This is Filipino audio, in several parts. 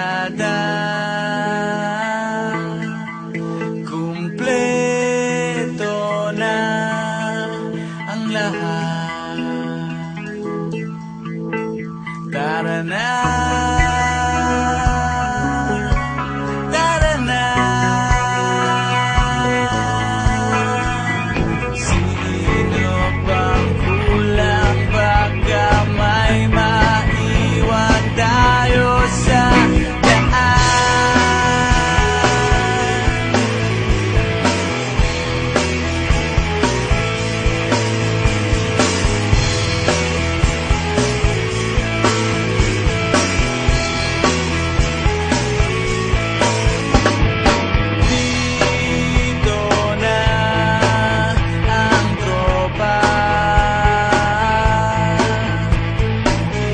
barkada, kumpleto na ang lahat. Tara na, tara na. Sino bang kulang, baka may maiwan tayo sa daan. Dito na ang tropa,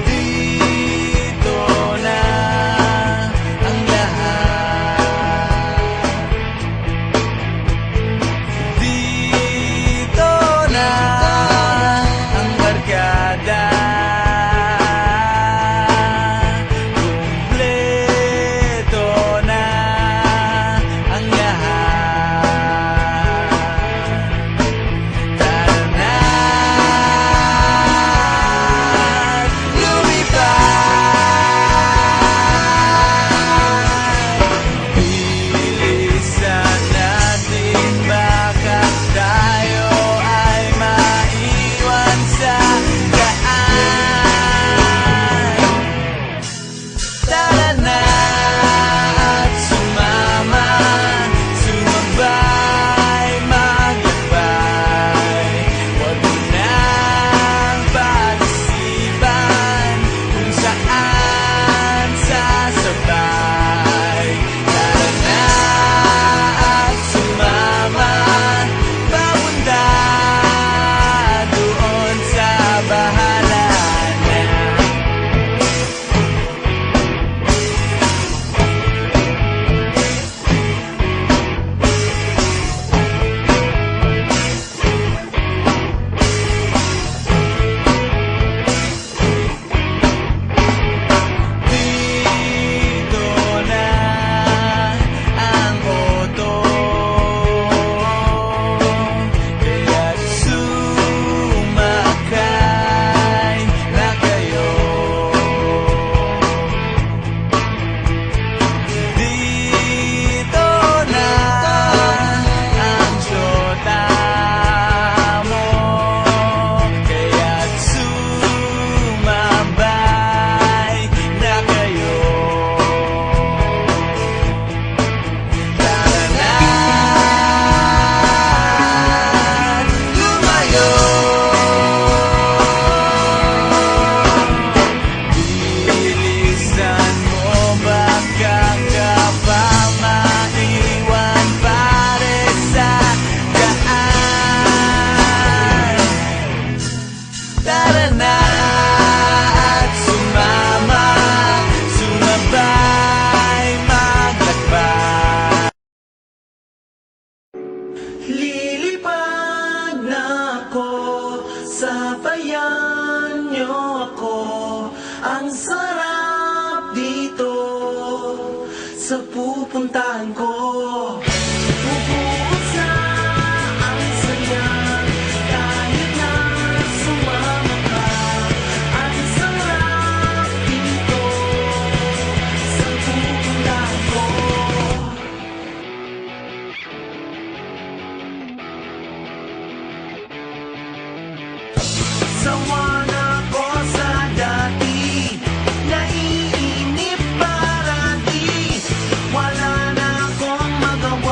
dito na ang lahat, dito na ang barkada, kumpleto na ang lahat. Tara na, lumipad. Bilisan natin, baka tayo ay maiwan sa daan. Tara na at sumama, sumabay, maglakbay. Huwag mo nang pag-isipan kung saan sasabay. Tara na at sumama, papunta doon sa bahala na. Dito na ang auto, kaya't sumakay na kayo. Dito na ang syota mo, kaya't sumabay na kayo. Tara na, lumayo. Bilisan mo, baka ka pa maiwan pare sa daan. Tara na at sumama, sumabay, maglakbay. Lilipad na ako, sabayan niyo ako. Ang sarap dito sa pupuntahan ko. Bubuo sa ang saya, kahit na sumama ka. Ang sarap dito sa pupuntahan ko. Sawa na ko sa dati, naiinip parati. Wala na akong magawa.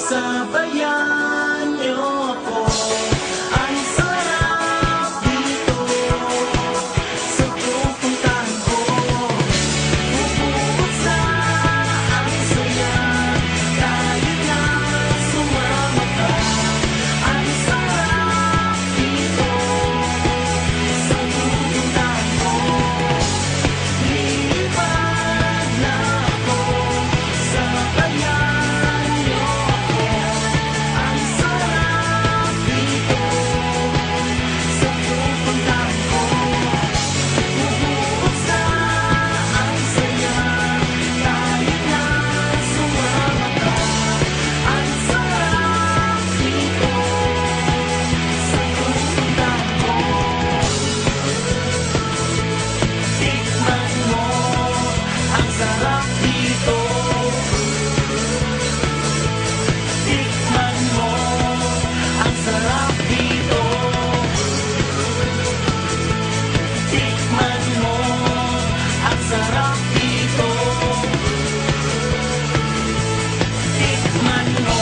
sabayan niyo ako. Ang sarap dito sa pupuntahan ko. Bubukod sa ang saya, kahit na sumama ka. Ang sarap dito sa pupuntahan ko. Lilipad na ako sa bayan niyo ako. Ang sarap dito sa pupuntahan ko. Bubukod sa ang saya, kahit na sumama ka. Ang sarap dito sa pupuntahan ko. Tikman mo ang sarap dito. Tikman mo ang sarap dito. Tikman mo ang sarap dito. Tikman mo.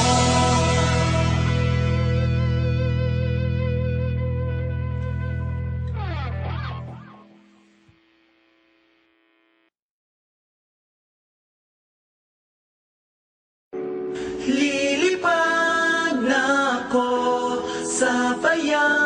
Lilipad na ako sa bayan